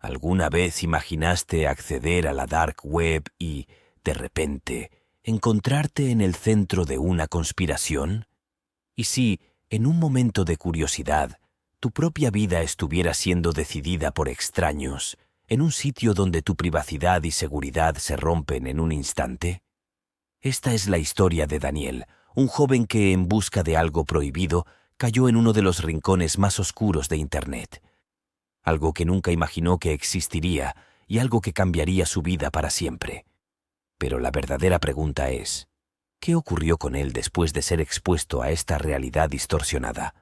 ¿Alguna vez imaginaste acceder a la Dark Web y, de repente, encontrarte en el centro de una conspiración? ¿Y si, en un momento de curiosidad, tu propia vida estuviera siendo decidida por extraños, en un sitio donde tu privacidad y seguridad se rompen en un instante? Esta es la historia de Daniel, un joven que, en busca de algo prohibido, cayó en uno de los rincones más oscuros de Internet. Algo que nunca imaginó que existiría y algo que cambiaría su vida para siempre. Pero la verdadera pregunta es, ¿qué ocurrió con él después de ser expuesto a esta realidad distorsionada?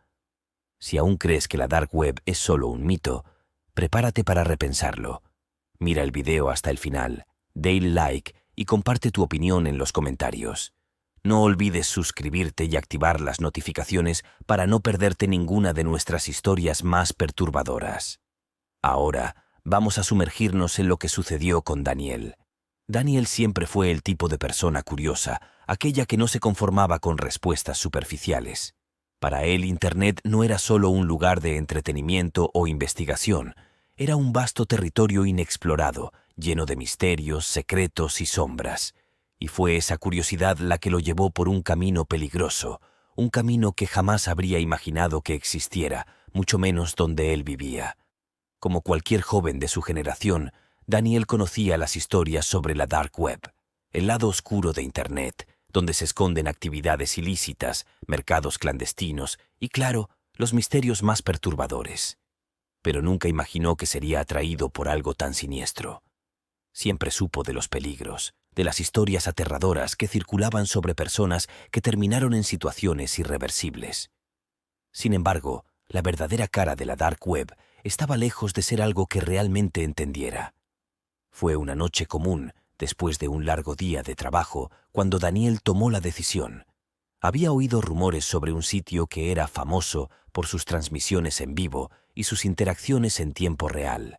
Si aún crees que la Dark Web es solo un mito, prepárate para repensarlo. Mira el video hasta el final, dale like y comparte tu opinión en los comentarios. No olvides suscribirte y activar las notificaciones para no perderte ninguna de nuestras historias más perturbadoras. Ahora, vamos a sumergirnos en lo que sucedió con Daniel. Daniel siempre fue el tipo de persona curiosa, aquella que no se conformaba con respuestas superficiales. Para él, Internet no era solo un lugar de entretenimiento o investigación, era un vasto territorio inexplorado, lleno de misterios, secretos y sombras. Y fue esa curiosidad la que lo llevó por un camino peligroso, un camino que jamás habría imaginado que existiera, mucho menos donde él vivía. Como cualquier joven de su generación, Daniel conocía las historias sobre la Dark Web, el lado oscuro de Internet, donde se esconden actividades ilícitas, mercados clandestinos y, claro, los misterios más perturbadores. Pero nunca imaginó que sería atraído por algo tan siniestro. Siempre supo de los peligros, de las historias aterradoras que circulaban sobre personas que terminaron en situaciones irreversibles. Sin embargo, la verdadera cara de la Dark Web estaba lejos de ser algo que realmente entendiera. Fue una noche común, después de un largo día de trabajo, cuando Daniel tomó la decisión. Había oído rumores sobre un sitio que era famoso por sus transmisiones en vivo y sus interacciones en tiempo real.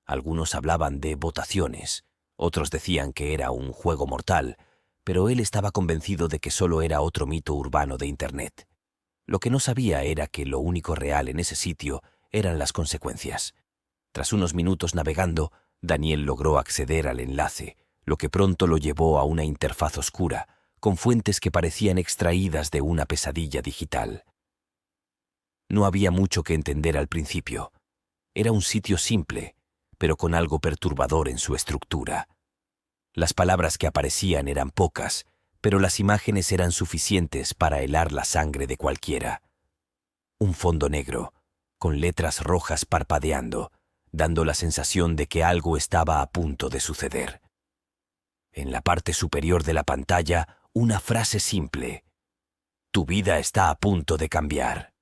Algunos hablaban de votaciones, otros decían que era un juego mortal, pero él estaba convencido de que solo era otro mito urbano de Internet. Lo que no sabía era que lo único real en ese sitio eran las consecuencias. Tras unos minutos navegando, Daniel logró acceder al enlace, lo que pronto lo llevó a una interfaz oscura, con fuentes que parecían extraídas de una pesadilla digital. No había mucho que entender al principio. Era un sitio simple, pero con algo perturbador en su estructura. Las palabras que aparecían eran pocas, pero las imágenes eran suficientes para helar la sangre de cualquiera. Un fondo negro, con letras rojas parpadeando, dando la sensación de que algo estaba a punto de suceder. En la parte superior de la pantalla, una frase simple: «Tu vida está a punto de cambiar».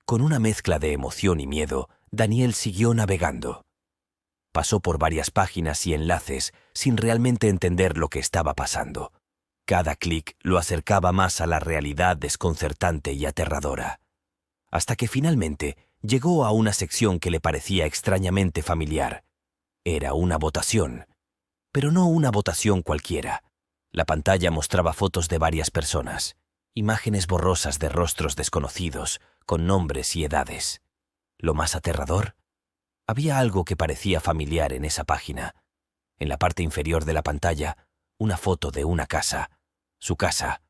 Con una mezcla de emoción y miedo, Daniel siguió navegando. Pasó por varias páginas y enlaces sin realmente entender lo que estaba pasando. Cada clic lo acercaba más a la realidad desconcertante y aterradora. Hasta que finalmente llegó a una sección que le parecía extrañamente familiar. Era una votación. Pero no una votación cualquiera. La pantalla mostraba fotos de varias personas, imágenes borrosas de rostros desconocidos, con nombres y edades. Lo más aterrador, había algo que parecía familiar en esa página. En la parte inferior de la pantalla, una foto de una casa. Su casa.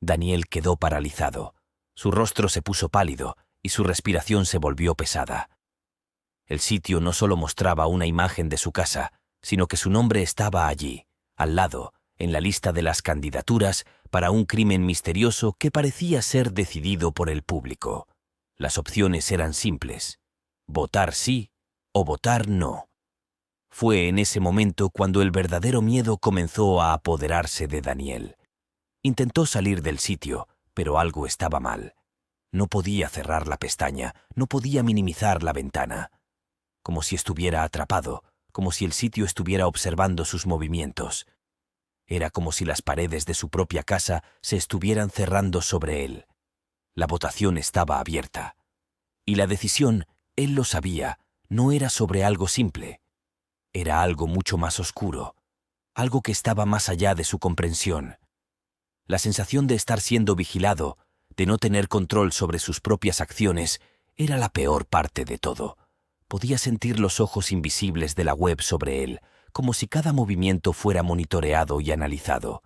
Daniel quedó paralizado. Su rostro se puso pálido y su respiración se volvió pesada. El sitio no solo mostraba una imagen de su casa, sino que su nombre estaba allí, al lado, en la lista de las candidaturas para un crimen misterioso que parecía ser decidido por el público. Las opciones eran simples: votar sí o votar no. Fue en ese momento cuando el verdadero miedo comenzó a apoderarse de Daniel. Intentó salir del sitio, pero algo estaba mal. No podía cerrar la pestaña, no podía minimizar la ventana. Como si estuviera atrapado, como si el sitio estuviera observando sus movimientos. Era como si las paredes de su propia casa se estuvieran cerrando sobre él. La votación estaba abierta. Y la decisión, él lo sabía, no era sobre algo simple. Era algo mucho más oscuro, algo que estaba más allá de su comprensión. La sensación de estar siendo vigilado, de no tener control sobre sus propias acciones, era la peor parte de todo. Podía sentir los ojos invisibles de la web sobre él, como si cada movimiento fuera monitoreado y analizado.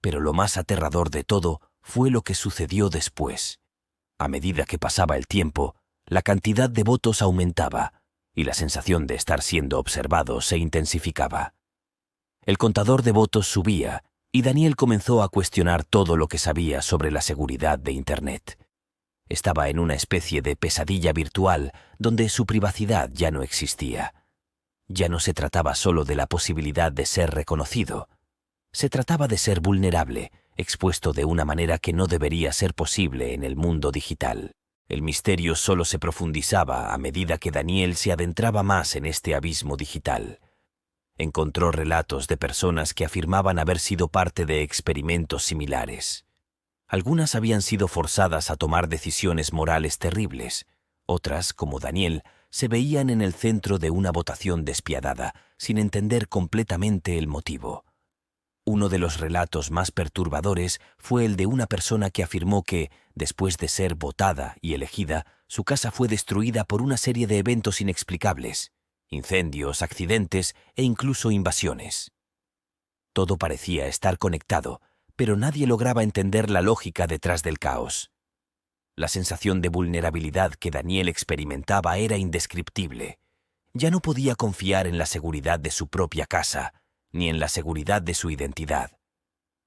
Pero lo más aterrador de todo fue lo que sucedió después. A medida que pasaba el tiempo, la cantidad de votos aumentaba y la sensación de estar siendo observado se intensificaba. El contador de votos subía y Daniel comenzó a cuestionar todo lo que sabía sobre la seguridad de Internet. Estaba en una especie de pesadilla virtual donde su privacidad ya no existía. Ya no se trataba solo de la posibilidad de ser reconocido. Se trataba de ser vulnerable, expuesto de una manera que no debería ser posible en el mundo digital. El misterio solo se profundizaba a medida que Daniel se adentraba más en este abismo digital. Encontró relatos de personas que afirmaban haber sido parte de experimentos similares. Algunas habían sido forzadas a tomar decisiones morales terribles. Otras, como Daniel, se veían en el centro de una votación despiadada, sin entender completamente el motivo. Uno de los relatos más perturbadores fue el de una persona que afirmó que, después de ser votada y elegida, su casa fue destruida por una serie de eventos inexplicables: incendios, accidentes e incluso invasiones. Todo parecía estar conectado, pero nadie lograba entender la lógica detrás del caos. La sensación de vulnerabilidad que Daniel experimentaba era indescriptible. Ya no podía confiar en la seguridad de su propia casa, ni en la seguridad de su identidad.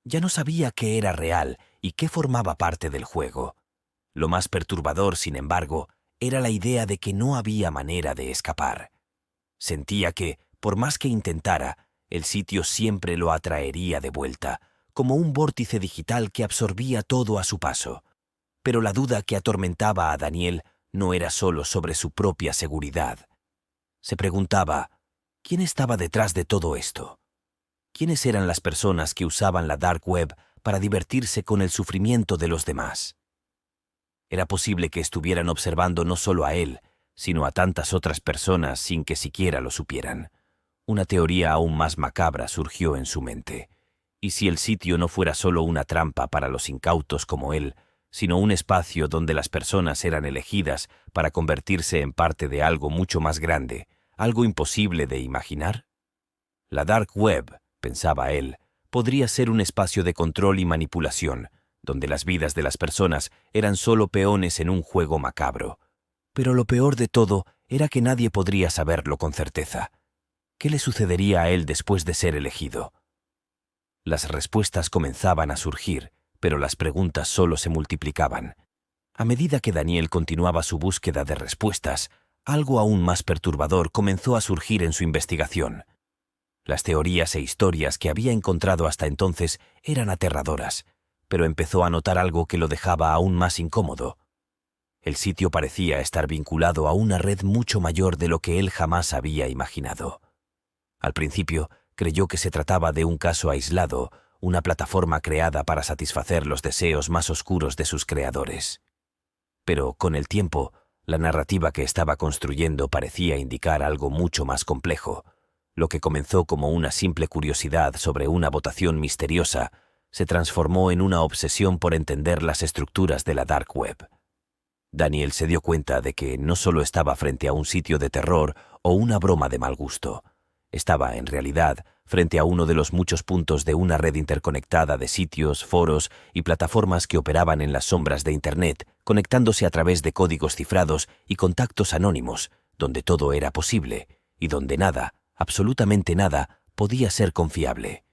Ya no sabía qué era real y qué formaba parte del juego. Lo más perturbador, sin embargo, era la idea de que no había manera de escapar. Sentía que, por más que intentara, el sitio siempre lo atraería de vuelta, como un vórtice digital que absorbía todo a su paso. Pero la duda que atormentaba a Daniel no era solo sobre su propia seguridad. Se preguntaba, ¿quién estaba detrás de todo esto? ¿Quiénes eran las personas que usaban la dark web para divertirse con el sufrimiento de los demás? Era posible que estuvieran observando no solo a él, sino a tantas otras personas sin que siquiera lo supieran. Una teoría aún más macabra surgió en su mente. ¿Y si el sitio no fuera solo una trampa para los incautos como él, sino un espacio donde las personas eran elegidas para convertirse en parte de algo mucho más grande, algo imposible de imaginar? La dark web, pensaba él, podría ser un espacio de control y manipulación, donde las vidas de las personas eran solo peones en un juego macabro. Pero lo peor de todo era que nadie podría saberlo con certeza. ¿Qué le sucedería a él después de ser elegido? Las respuestas comenzaban a surgir, pero las preguntas solo se multiplicaban. A medida que Daniel continuaba su búsqueda de respuestas, algo aún más perturbador comenzó a surgir en su investigación. Las teorías e historias que había encontrado hasta entonces eran aterradoras, pero empezó a notar algo que lo dejaba aún más incómodo. El sitio parecía estar vinculado a una red mucho mayor de lo que él jamás había imaginado. Al principio, creyó que se trataba de un caso aislado, una plataforma creada para satisfacer los deseos más oscuros de sus creadores. Pero, con el tiempo, la narrativa que estaba construyendo parecía indicar algo mucho más complejo. Lo que comenzó como una simple curiosidad sobre una votación misteriosa se transformó en una obsesión por entender las estructuras de la dark web. Daniel se dio cuenta de que no solo estaba frente a un sitio de terror o una broma de mal gusto. Estaba, en realidad, frente a uno de los muchos puntos de una red interconectada de sitios, foros y plataformas que operaban en las sombras de Internet, conectándose a través de códigos cifrados y contactos anónimos, donde todo era posible y donde nada, absolutamente nada, podía ser confiable.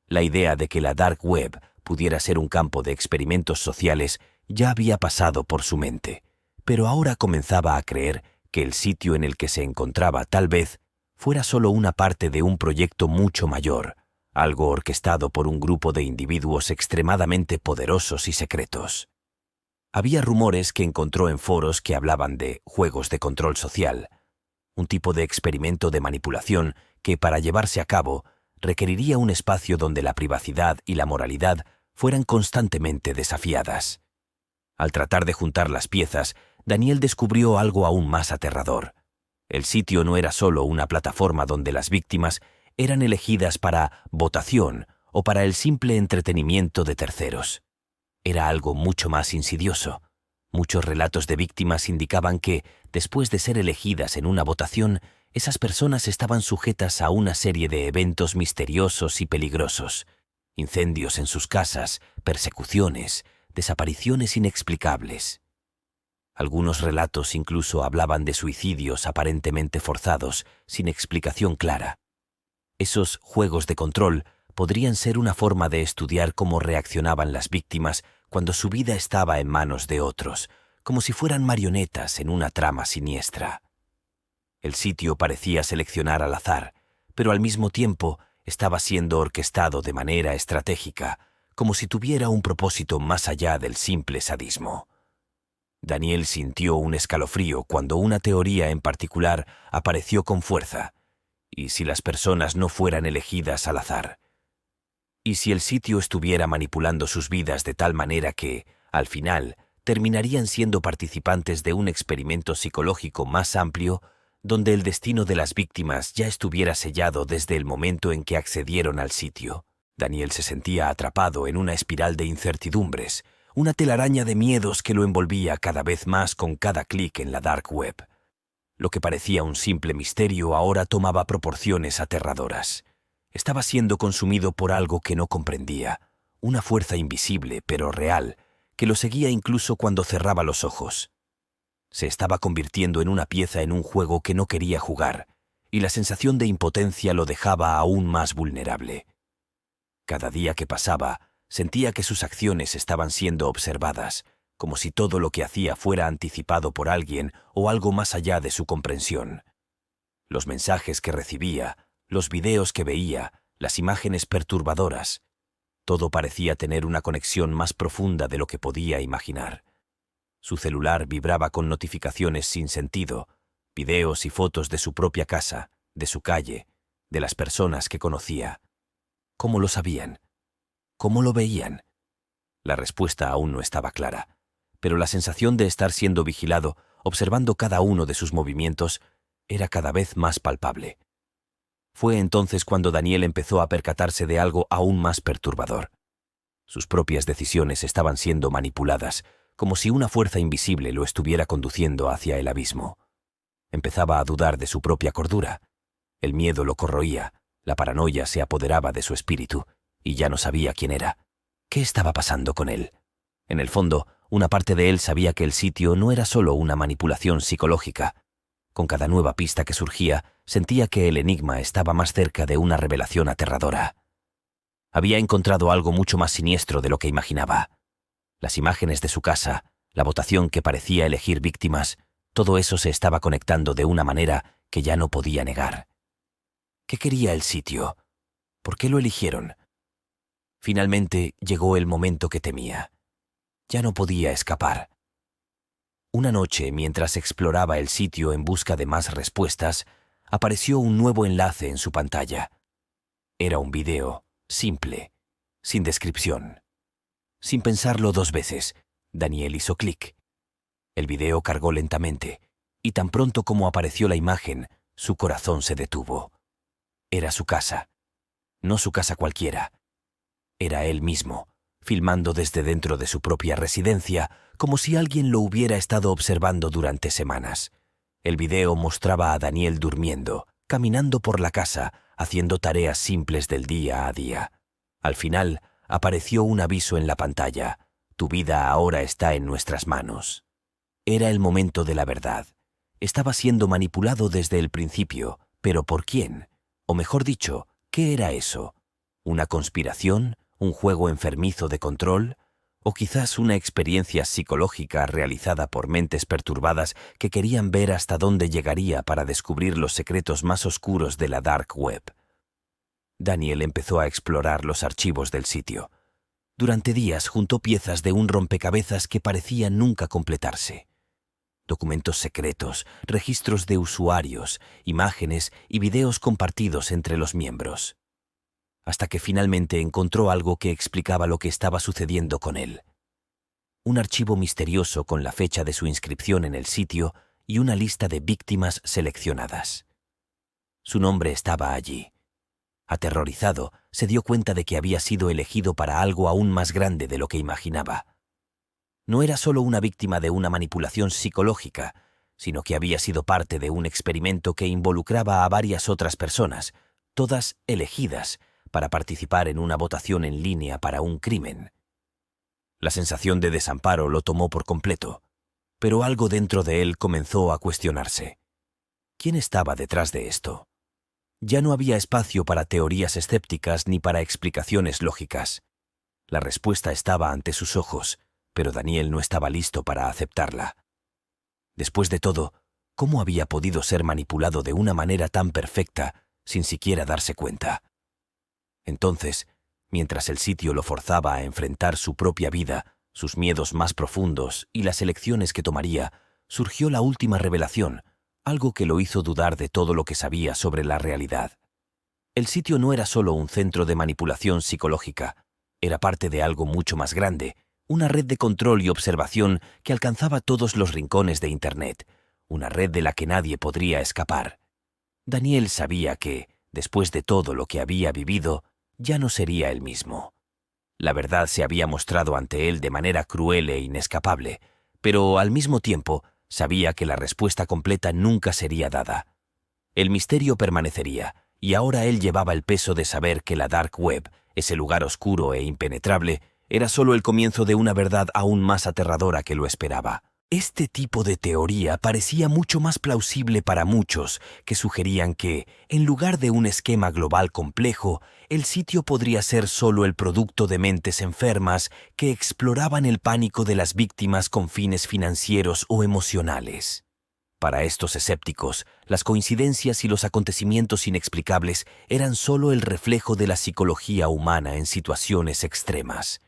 La idea de que la dark web pudiera ser un campo de experimentos sociales ya había pasado por su mente, pero ahora comenzaba a creer que el sitio en el que se encontraba tal vez fuera solo una parte de un proyecto mucho mayor, algo orquestado por un grupo de individuos extremadamente poderosos y secretos. Había rumores que encontró en foros que hablaban de juegos de control social, un tipo de experimento de manipulación que, para llevarse a cabo, requeriría un espacio donde la privacidad y la moralidad fueran constantemente desafiadas. Al tratar de juntar las piezas, Daniel descubrió algo aún más aterrador. El sitio no era solo una plataforma donde las víctimas eran elegidas para votación o para el simple entretenimiento de terceros. Era algo mucho más insidioso. Muchos relatos de víctimas indicaban que, después de ser elegidas en una votación, esas personas estaban sujetas a una serie de eventos misteriosos y peligrosos: incendios en sus casas, persecuciones, desapariciones inexplicables. Algunos relatos incluso hablaban de suicidios aparentemente forzados, sin explicación clara. Esos juegos de control podrían ser una forma de estudiar cómo reaccionaban las víctimas cuando su vida estaba en manos de otros, como si fueran marionetas en una trama siniestra. El sitio parecía seleccionar al azar, pero al mismo tiempo estaba siendo orquestado de manera estratégica, como si tuviera un propósito más allá del simple sadismo. Daniel sintió un escalofrío cuando una teoría en particular apareció con fuerza. ¿Y si las personas no fueran elegidas al azar? ¿Y si el sitio estuviera manipulando sus vidas de tal manera que, al final, terminarían siendo participantes de un experimento psicológico más amplio, donde el destino de las víctimas ya estuviera sellado desde el momento en que accedieron al sitio? Daniel se sentía atrapado en una espiral de incertidumbres, una telaraña de miedos que lo envolvía cada vez más con cada clic en la dark web. Lo que parecía un simple misterio ahora tomaba proporciones aterradoras. Estaba siendo consumido por algo que no comprendía, una fuerza invisible pero real, que lo seguía incluso cuando cerraba los ojos. Se estaba convirtiendo en una pieza en un juego que no quería jugar, y la sensación de impotencia lo dejaba aún más vulnerable. Cada día que pasaba, sentía que sus acciones estaban siendo observadas, como si todo lo que hacía fuera anticipado por alguien o algo más allá de su comprensión. Los mensajes que recibía, los videos que veía, las imágenes perturbadoras, todo parecía tener una conexión más profunda de lo que podía imaginar. Su celular vibraba con notificaciones sin sentido, videos y fotos de su propia casa, de su calle, de las personas que conocía. ¿Cómo lo sabían? ¿Cómo lo veían? La respuesta aún no estaba clara, pero la sensación de estar siendo vigilado, observando cada uno de sus movimientos, era cada vez más palpable. Fue entonces cuando Daniel empezó a percatarse de algo aún más perturbador. Sus propias decisiones estaban siendo manipuladas, como si una fuerza invisible lo estuviera conduciendo hacia el abismo. Empezaba a dudar de su propia cordura. El miedo lo corroía, la paranoia se apoderaba de su espíritu, y ya no sabía quién era. ¿Qué estaba pasando con él? En el fondo, una parte de él sabía que el sitio no era solo una manipulación psicológica. Con cada nueva pista que surgía, sentía que el enigma estaba más cerca de una revelación aterradora. Había encontrado algo mucho más siniestro de lo que imaginaba. Las imágenes de su casa, la votación que parecía elegir víctimas, todo eso se estaba conectando de una manera que ya no podía negar. ¿Qué quería el sitio? ¿Por qué lo eligieron? Finalmente llegó el momento que temía. Ya no podía escapar. Una noche, mientras exploraba el sitio en busca de más respuestas, apareció un nuevo enlace en su pantalla. Era un video, simple, sin descripción. Sin pensarlo dos veces, Daniel hizo clic. El video cargó lentamente, y tan pronto como apareció la imagen, su corazón se detuvo. Era su casa. No su casa cualquiera. Era él mismo, filmando desde dentro de su propia residencia, como si alguien lo hubiera estado observando durante semanas. El video mostraba a Daniel durmiendo, caminando por la casa, haciendo tareas simples del día a día. Al final, apareció un aviso en la pantalla: «Tu vida ahora está en nuestras manos». Era el momento de la verdad. Estaba siendo manipulado desde el principio, pero ¿por quién? O mejor dicho, ¿qué era eso? ¿Una conspiración? ¿Un juego enfermizo de control? ¿O quizás una experiencia psicológica realizada por mentes perturbadas que querían ver hasta dónde llegaría para descubrir los secretos más oscuros de la dark web? Daniel empezó a explorar los archivos del sitio. Durante días juntó piezas de un rompecabezas que parecía nunca completarse. Documentos secretos, registros de usuarios, imágenes y videos compartidos entre los miembros. Hasta que finalmente encontró algo que explicaba lo que estaba sucediendo con él. Un archivo misterioso con la fecha de su inscripción en el sitio y una lista de víctimas seleccionadas. Su nombre estaba allí. Aterrorizado, se dio cuenta de que había sido elegido para algo aún más grande de lo que imaginaba. no era solo una víctima de una manipulación psicológica, sino que había sido parte de un experimento que involucraba a varias otras personas, todas elegidas, para participar en una votación en línea para un crimen. La sensación de desamparo lo tomó por completo, pero algo dentro de él comenzó a cuestionarse. ¿Quién estaba detrás de esto? Ya no había espacio para teorías escépticas ni para explicaciones lógicas. La respuesta estaba ante sus ojos, pero Daniel no estaba listo para aceptarla. Después de todo, ¿cómo había podido ser manipulado de una manera tan perfecta sin siquiera darse cuenta? Entonces, mientras el sitio lo forzaba a enfrentar su propia vida, sus miedos más profundos y las elecciones que tomaría, surgió la última revelación, algo que lo hizo dudar de todo lo que sabía sobre la realidad. El sitio no era solo un centro de manipulación psicológica, era parte de algo mucho más grande, una red de control y observación que alcanzaba todos los rincones de Internet, una red de la que nadie podría escapar. Daniel sabía que, después de todo lo que había vivido, ya no sería el mismo. La verdad se había mostrado ante él de manera cruel e inescapable, pero al mismo tiempo sabía que la respuesta completa nunca sería dada. El misterio permanecería, y ahora él llevaba el peso de saber que la Dark Web, ese lugar oscuro e impenetrable, era solo el comienzo de una verdad aún más aterradora que lo esperaba. Este tipo de teoría parecía mucho más plausible para muchos, que sugerían que, en lugar de un esquema global complejo, el sitio podría ser solo el producto de mentes enfermas que exploraban el pánico de las víctimas con fines financieros o emocionales. Para estos escépticos, las coincidencias y los acontecimientos inexplicables eran solo el reflejo de la psicología humana en situaciones extremas.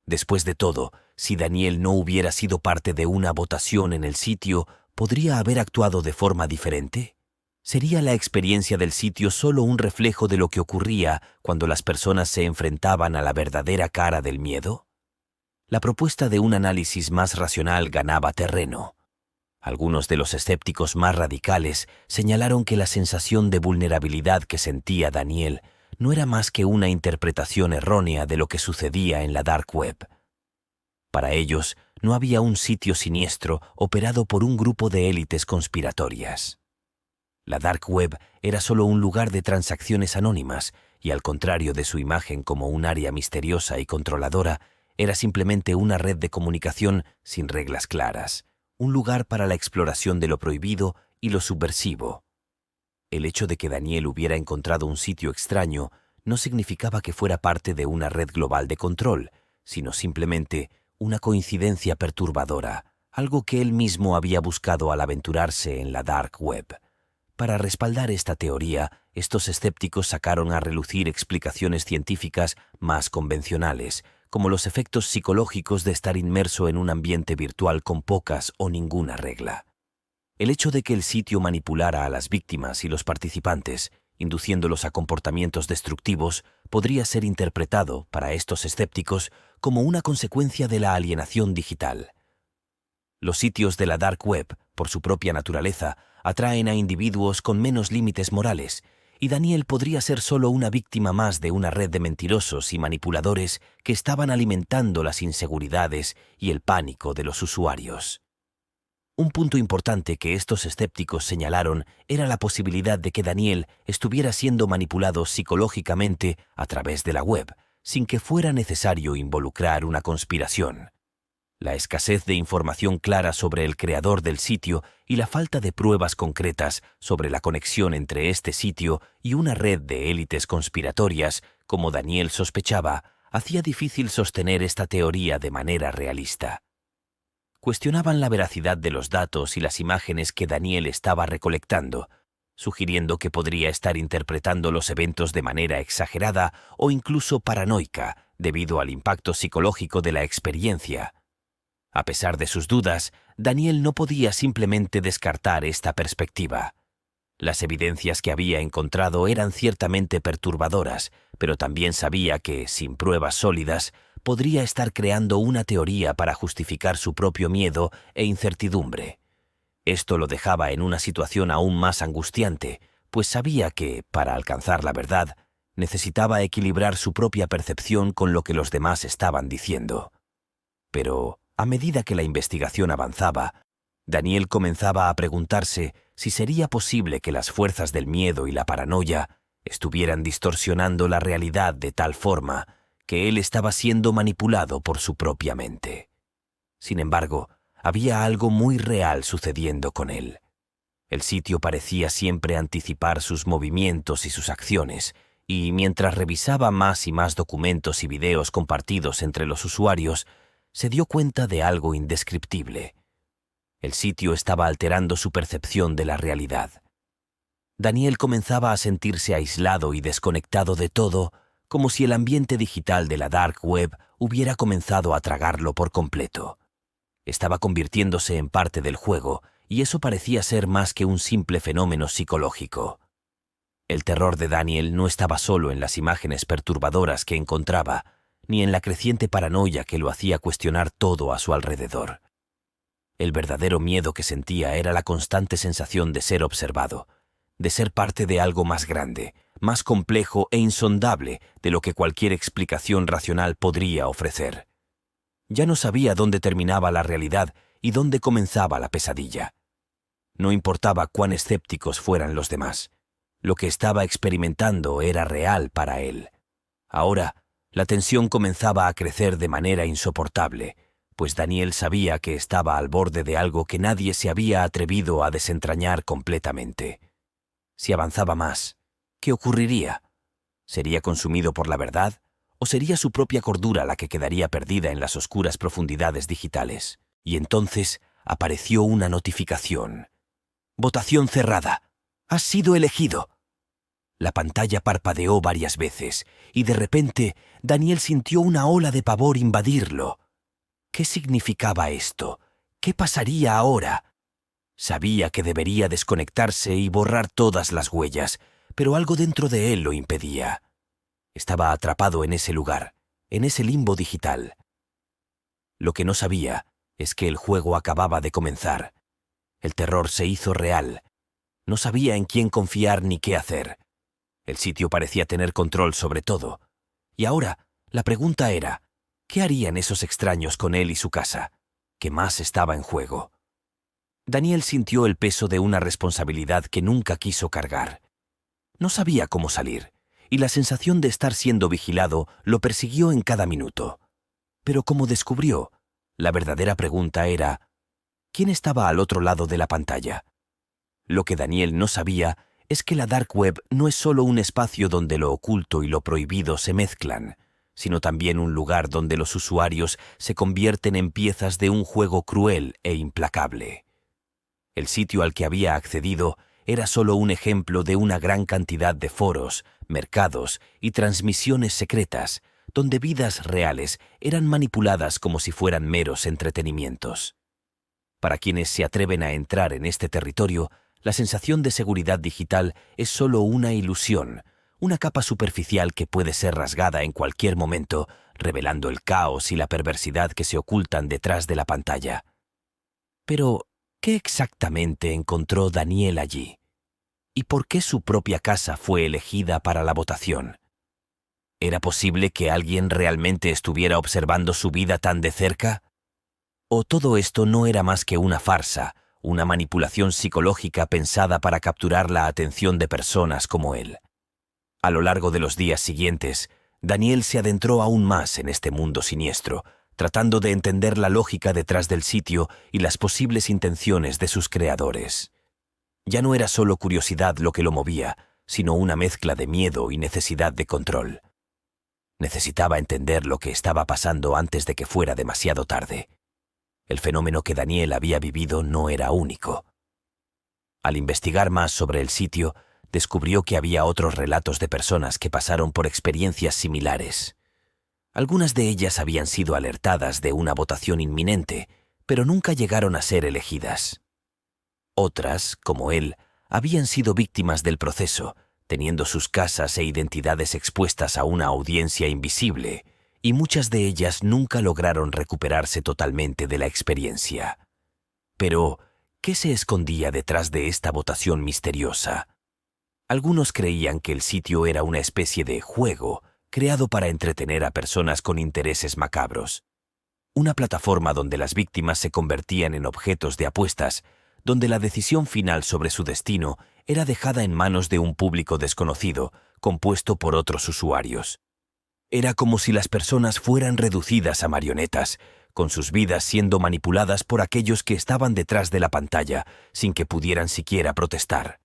Después de todo, si Daniel no hubiera sido parte de una votación en el sitio, ¿podría haber actuado de forma diferente? ¿Sería la experiencia del sitio solo un reflejo de lo que ocurría cuando las personas se enfrentaban a la verdadera cara del miedo? La propuesta de un análisis más racional ganaba terreno. Algunos de los escépticos más radicales señalaron que la sensación de vulnerabilidad que sentía Daniel no era más que una interpretación errónea de lo que sucedía en la Dark Web. Para ellos, no había un sitio siniestro operado por un grupo de élites conspiratorias. La Dark Web era solo un lugar de transacciones anónimas y, al contrario de su imagen como un área misteriosa y controladora, era simplemente una red de comunicación sin reglas claras, un lugar para la exploración de lo prohibido y lo subversivo. El hecho de que Daniel hubiera encontrado un sitio extraño no significaba que fuera parte de una red global de control, sino simplemente una coincidencia perturbadora, algo que él mismo había buscado al aventurarse en la Dark Web. Para respaldar esta teoría, estos escépticos sacaron a relucir explicaciones científicas más convencionales, como los efectos psicológicos de estar inmerso en un ambiente virtual con pocas o ninguna regla. El hecho de que el sitio manipulara a las víctimas y los participantes, induciéndolos a comportamientos destructivos, podría ser interpretado, para estos escépticos, como una consecuencia de la alienación digital. Los sitios de la Dark Web, por su propia naturaleza, atraen a individuos con menos límites morales, y Daniel podría ser solo una víctima más de una red de mentirosos y manipuladores que estaban alimentando las inseguridades y el pánico de los usuarios. Un punto importante que estos escépticos señalaron era la posibilidad de que Daniel estuviera siendo manipulado psicológicamente a través de la web, sin que fuera necesario involucrar una conspiración. La escasez de información clara sobre el creador del sitio y la falta de pruebas concretas sobre la conexión entre este sitio y una red de élites conspiratorias, como Daniel sospechaba, hacía difícil sostener esta teoría de manera realista. Cuestionaban la veracidad de los datos y las imágenes que Daniel estaba recolectando, sugiriendo que podría estar interpretando los eventos de manera exagerada o incluso paranoica debido al impacto psicológico de la experiencia. A pesar de sus dudas, Daniel no podía simplemente descartar esta perspectiva. Las evidencias que había encontrado eran ciertamente perturbadoras, pero también sabía que, sin pruebas sólidas, podría estar creando una teoría para justificar su propio miedo e incertidumbre. Esto lo dejaba en una situación aún más angustiante, pues sabía que, para alcanzar la verdad, necesitaba equilibrar su propia percepción con lo que los demás estaban diciendo. Pero, A medida que la investigación avanzaba, Daniel comenzaba a preguntarse si sería posible que las fuerzas del miedo y la paranoia estuvieran distorsionando la realidad de tal forma que él estaba siendo manipulado por su propia mente. Sin embargo, había algo muy real sucediendo con él. El sitio parecía siempre anticipar sus movimientos y sus acciones, y mientras revisaba más y más documentos y videos compartidos entre los usuarios, se dio cuenta de algo indescriptible. El sitio estaba alterando su percepción de la realidad. Daniel comenzaba a sentirse aislado y desconectado de todo, como si el ambiente digital de la Dark Web hubiera comenzado a tragarlo por completo. Estaba convirtiéndose en parte del juego, y eso parecía ser más que un simple fenómeno psicológico. El terror de Daniel no estaba solo en las imágenes perturbadoras que encontraba, ni en la creciente paranoia que lo hacía cuestionar todo a su alrededor. El verdadero miedo que sentía era la constante sensación de ser observado, de ser parte de algo más grande, más complejo e insondable de lo que cualquier explicación racional podría ofrecer. Ya no sabía dónde terminaba la realidad y dónde comenzaba la pesadilla. No importaba cuán escépticos fueran los demás. Lo que estaba experimentando era real para él. Ahora, la tensión comenzaba a crecer de manera insoportable, pues Daniel sabía que estaba al borde de algo que nadie se había atrevido a desentrañar completamente. Si avanzaba más, ¿qué ocurriría? ¿Sería consumido por la verdad? ¿O sería su propia cordura la que quedaría perdida en las oscuras profundidades digitales? Y entonces apareció una notificación. «Votación cerrada. Has sido elegido». La pantalla parpadeó varias veces, y de repente Daniel sintió una ola de pavor invadirlo. ¿Qué significaba esto? ¿Qué pasaría ahora? Sabía que debería desconectarse y borrar todas las huellas, pero algo dentro de él lo impedía. Estaba atrapado en ese lugar, en ese limbo digital. Lo que no sabía es que el juego acababa de comenzar. El terror se hizo real. No sabía en quién confiar ni qué hacer. El sitio parecía tener control sobre todo. Y ahora, la pregunta era, ¿qué harían esos extraños con él y su casa? ¿Qué más estaba en juego? Daniel sintió el peso de una responsabilidad que nunca quiso cargar. No sabía cómo salir, y la sensación de estar siendo vigilado lo persiguió en cada minuto. Pero como descubrió, la verdadera pregunta era, ¿quién estaba al otro lado de la pantalla? Lo que Daniel no sabía es que la Dark Web no es solo un espacio donde lo oculto y lo prohibido se mezclan, sino también un lugar donde los usuarios se convierten en piezas de un juego cruel e implacable. El sitio al que había accedido era solo un ejemplo de una gran cantidad de foros, mercados y transmisiones secretas, donde vidas reales eran manipuladas como si fueran meros entretenimientos. Para quienes se atreven a entrar en este territorio, la sensación de seguridad digital es solo una ilusión, una capa superficial que puede ser rasgada en cualquier momento, revelando el caos y la perversidad que se ocultan detrás de la pantalla. Pero, ¿qué exactamente encontró Daniel allí? ¿Y por qué su propia casa fue elegida para la votación? ¿Era posible que alguien realmente estuviera observando su vida tan de cerca? ¿O todo esto no era más que una farsa, una manipulación psicológica pensada para capturar la atención de personas como él? A lo largo de los días siguientes, Daniel se adentró aún más en este mundo siniestro, tratando de entender la lógica detrás del sitio y las posibles intenciones de sus creadores. Ya no era solo curiosidad lo que lo movía, sino una mezcla de miedo y necesidad de control. Necesitaba entender lo que estaba pasando antes de que fuera demasiado tarde. El fenómeno que Daniel había vivido no era único. Al investigar más sobre el sitio, descubrió que había otros relatos de personas que pasaron por experiencias similares. Algunas de ellas habían sido alertadas de una votación inminente, pero nunca llegaron a ser elegidas. Otras, como él, habían sido víctimas del proceso, teniendo sus casas e identidades expuestas a una audiencia invisible, y muchas de ellas nunca lograron recuperarse totalmente de la experiencia. Pero, ¿qué se escondía detrás de esta votación misteriosa? Algunos creían que el sitio era una especie de juego creado para entretener a personas con intereses macabros. una plataforma donde las víctimas se convertían en objetos de apuestas, donde la decisión final sobre su destino era dejada en manos de un público desconocido, compuesto por otros usuarios. Era como si las personas fueran reducidas a marionetas, con sus vidas siendo manipuladas por aquellos que estaban detrás de la pantalla, sin que pudieran siquiera protestar.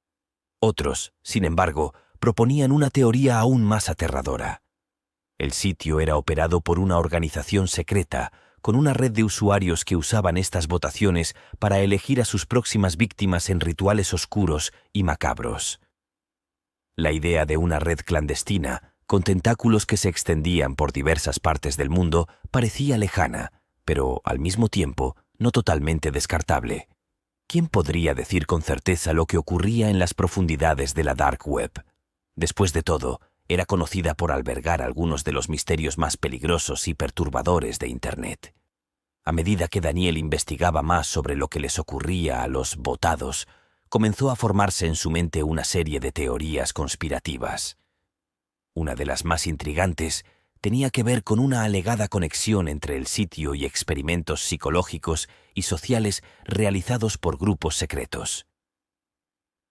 Otros, sin embargo, proponían una teoría aún más aterradora. El sitio era operado por una organización secreta, con una red de usuarios que usaban estas votaciones para elegir a sus próximas víctimas en rituales oscuros y macabros. La idea de una red clandestina, con tentáculos que se extendían por diversas partes del mundo, parecía lejana, pero, al mismo tiempo, no totalmente descartable. ¿Quién podría decir con certeza lo que ocurría en las profundidades de la Dark Web? Después de todo, era conocida por albergar algunos de los misterios más peligrosos y perturbadores de Internet. A medida que Daniel investigaba más sobre lo que les ocurría a los votados, comenzó a formarse en su mente una serie de teorías conspirativas. Una de las más intrigantes tenía que ver con una alegada conexión entre el sitio y experimentos psicológicos y sociales realizados por grupos secretos.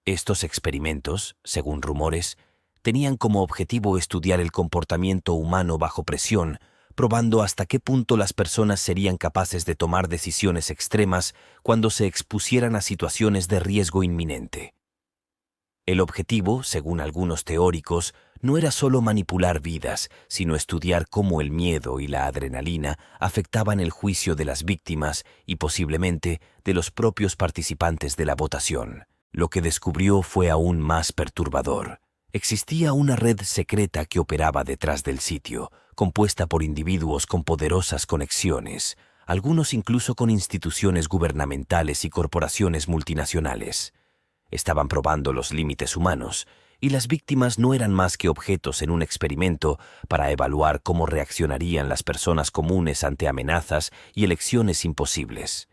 Estos experimentos, según rumores, tenían como objetivo estudiar el comportamiento humano bajo presión, probando hasta qué punto las personas serían capaces de tomar decisiones extremas cuando se expusieran a situaciones de riesgo inminente. El objetivo, según algunos teóricos, no era solo manipular vidas, sino estudiar cómo el miedo y la adrenalina afectaban el juicio de las víctimas y posiblemente de los propios participantes de la votación. Lo que descubrió fue aún más perturbador. Existía una red secreta que operaba detrás del sitio, compuesta por individuos con poderosas conexiones, algunos incluso con instituciones gubernamentales y corporaciones multinacionales. Estaban probando los límites humanos, y las víctimas no eran más que objetos en un experimento para evaluar cómo reaccionarían las personas comunes ante amenazas y elecciones imposibles.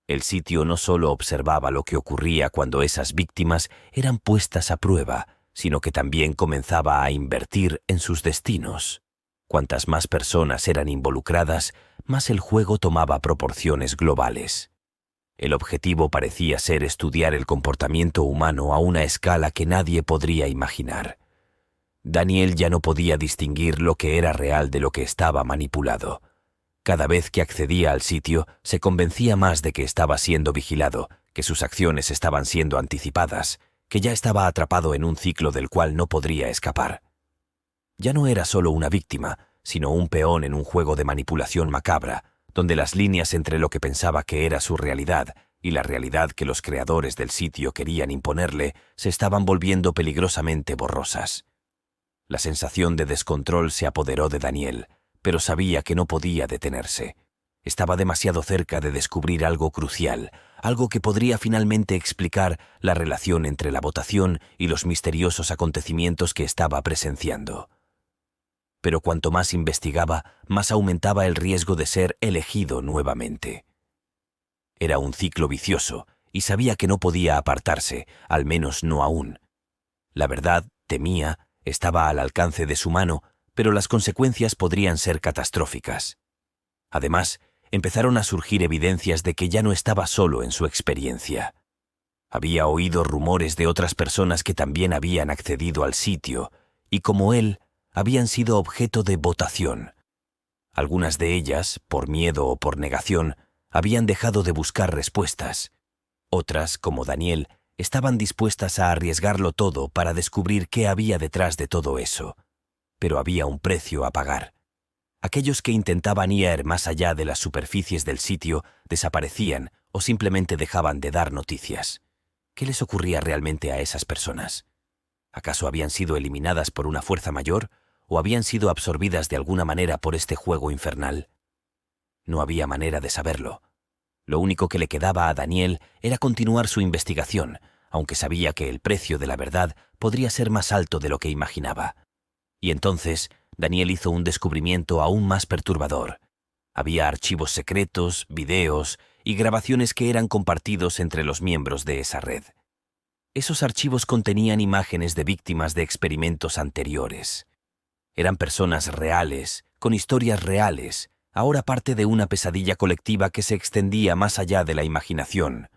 El sitio no solo observaba lo que ocurría cuando esas víctimas eran puestas a prueba, sino que también comenzaba a invertir en sus destinos. Cuantas más personas eran involucradas, más el juego tomaba proporciones globales. El objetivo parecía ser estudiar el comportamiento humano a una escala que nadie podría imaginar. Daniel ya no podía distinguir lo que era real de lo que estaba manipulado. Cada vez que accedía al sitio, se convencía más de que estaba siendo vigilado, que sus acciones estaban siendo anticipadas, que ya estaba atrapado en un ciclo del cual no podría escapar. Ya no era solo una víctima, sino un peón en un juego de manipulación macabra, donde las líneas entre lo que pensaba que era su realidad y la realidad que los creadores del sitio querían imponerle se estaban volviendo peligrosamente borrosas. La sensación de descontrol se apoderó de Daniel, pero sabía que no podía detenerse. Estaba demasiado cerca de descubrir algo crucial, algo que podría finalmente explicar la relación entre la votación y los misteriosos acontecimientos que estaba presenciando. Pero cuanto más investigaba, más aumentaba el riesgo de ser elegido nuevamente. Era un ciclo vicioso, y sabía que no podía apartarse, al menos no aún. La verdad, temía, estaba al alcance de su mano, pero las consecuencias podrían ser catastróficas. Además, empezaron a surgir evidencias de que ya no estaba solo en su experiencia. Había oído rumores de otras personas que también habían accedido al sitio, y como él, habían sido objeto de votación. Algunas de ellas, por miedo o por negación, habían dejado de buscar respuestas. Otras, como Daniel, estaban dispuestas a arriesgarlo todo para descubrir qué había detrás de todo eso. Pero había un precio a pagar. Aquellos que intentaban ir más allá de las superficies del sitio desaparecían o simplemente dejaban de dar noticias. ¿Qué les ocurría realmente a esas personas? ¿Acaso habían sido eliminadas por una fuerza mayor o habían sido absorbidas de alguna manera por este juego infernal? No había manera de saberlo. Lo único que le quedaba a Daniel era continuar su investigación, aunque sabía que el precio de la verdad podría ser más alto de lo que imaginaba. Y entonces, Daniel hizo un descubrimiento aún más perturbador. Había archivos secretos, videos y grabaciones que eran compartidos entre los miembros de esa red. Esos archivos contenían imágenes de víctimas de experimentos anteriores. Eran personas reales, con historias reales, ahora parte de una pesadilla colectiva que se extendía más allá de la imaginación.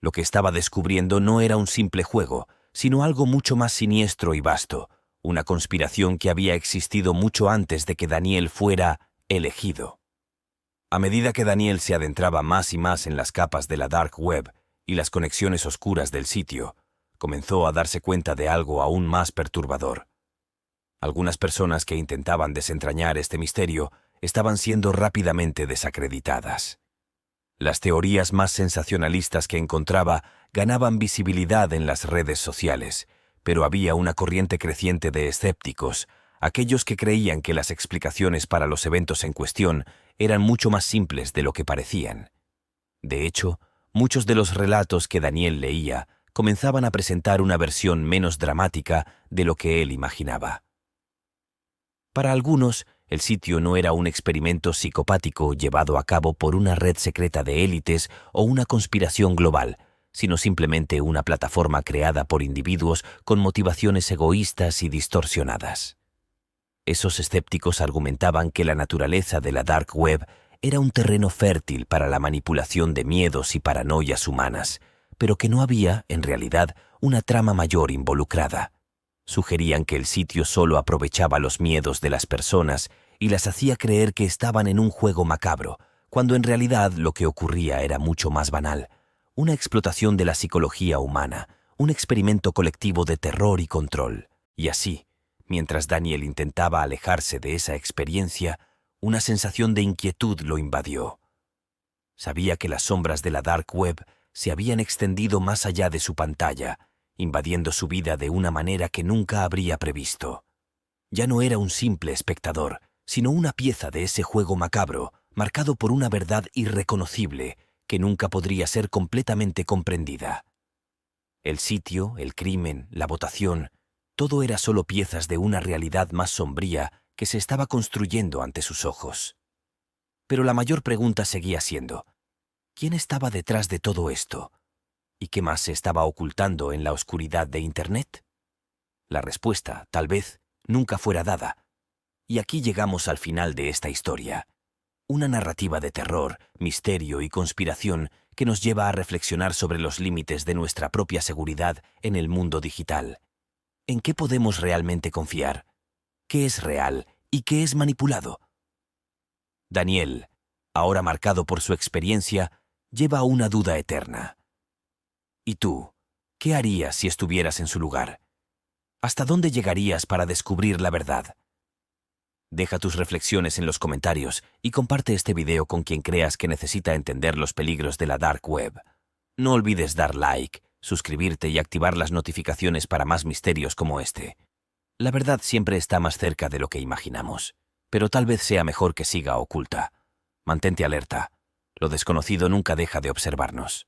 Lo que estaba descubriendo no era un simple juego, sino algo mucho más siniestro y vasto, una conspiración que había existido mucho antes de que Daniel fuera elegido. A medida que Daniel se adentraba más y más en las capas de la Dark Web y las conexiones oscuras del sitio, comenzó a darse cuenta de algo aún más perturbador. Algunas personas que intentaban desentrañar este misterio estaban siendo rápidamente desacreditadas. Las teorías más sensacionalistas que encontraba ganaban visibilidad en las redes sociales, pero había una corriente creciente de escépticos, aquellos que creían que las explicaciones para los eventos en cuestión eran mucho más simples de lo que parecían. De hecho, muchos de los relatos que Daniel leía comenzaban a presentar una versión menos dramática de lo que él imaginaba. Para algunos, el sitio no era un experimento psicopático llevado a cabo por una red secreta de élites o una conspiración global, sino simplemente una plataforma creada por individuos con motivaciones egoístas y distorsionadas. Esos escépticos argumentaban que la naturaleza de la Dark Web era un terreno fértil para la manipulación de miedos y paranoias humanas, pero que no había, en realidad, una trama mayor involucrada. Sugerían que el sitio solo aprovechaba los miedos de las personas y las hacía creer que estaban en un juego macabro, cuando en realidad lo que ocurría era mucho más banal, una explotación de la psicología humana, un experimento colectivo de terror y control. Y así, mientras Daniel intentaba alejarse de esa experiencia, una sensación de inquietud lo invadió. Sabía que las sombras de la Dark Web se habían extendido más allá de su pantalla, invadiendo su vida de una manera que nunca habría previsto. Ya no era un simple espectador, sino una pieza de ese juego macabro, marcado por una verdad irreconocible que nunca podría ser completamente comprendida. El sitio, el crimen, la votación, todo era solo piezas de una realidad más sombría que se estaba construyendo ante sus ojos. Pero la mayor pregunta seguía siendo, ¿quién estaba detrás de todo esto? ¿Y qué más se estaba ocultando en la oscuridad de Internet? La respuesta, tal vez, nunca fuera dada. Y aquí llegamos al final de esta historia. Una narrativa de terror, misterio y conspiración que nos lleva a reflexionar sobre los límites de nuestra propia seguridad en el mundo digital. ¿En qué podemos realmente confiar? ¿Qué es real y qué es manipulado? Daniel, ahora marcado por su experiencia, lleva una duda eterna. ¿Y tú? ¿Qué harías si estuvieras en su lugar? ¿Hasta dónde llegarías para descubrir la verdad? Deja tus reflexiones en los comentarios y comparte este video con quien creas que necesita entender los peligros de la Dark Web. No olvides dar like, suscribirte y activar las notificaciones para más misterios como este. La verdad siempre está más cerca de lo que imaginamos, pero tal vez sea mejor que siga oculta. Mantente alerta. Lo desconocido nunca deja de observarnos.